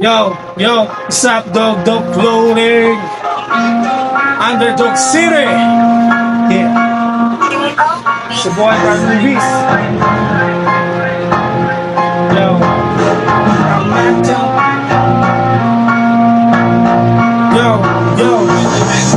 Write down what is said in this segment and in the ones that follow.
Yo, what's up, Dog Clothing? Underdog City. Yeah. It's your boy, Brad Movies. Yo, I'm Matt. Yo,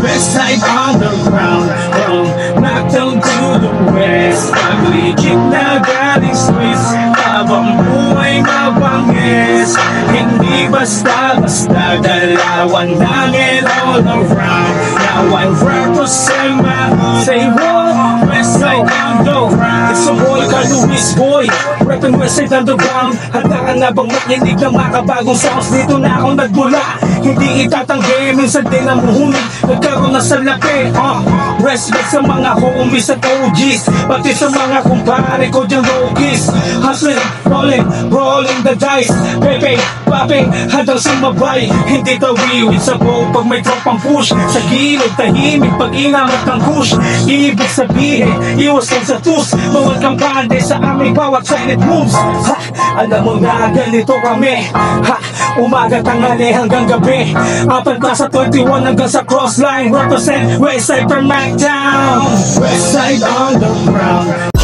West Side Underground. From Mactown to the West. Paglikit na galing Swiss. Habang buhay mabangis. Hindi basta-basta dalawan langit all around. Now I represent my say what? West Side Underground. It's a boy, Luis Boy. Reppin' West Side Underground. Handaan na bang makinig ng makabagong sounds? Dito na ako nagmula. Hindi itatanggi, minsan din ang muhumig. Nagkaroon na sa lapi. Respect sa mga homies at OGs, pati sa mga kumpare ko dyan rookies. Hustling, rolling the dice. Pepe, popping, handang sumabay. Hindi tawiwid sa bow pag may tropang push. Sa gilid, tahimik pag inamat ng push. Ibig sabihin, iwas lang sa tus. Bawal kang pande sa aming bawat silent moves. Ha, alam mo na ganito kami. Ha, umaga, tanghali hanggang gabi. Apat na sa 21 hanggang sa crossline. Represent Westside from Mactown. Westside Underground.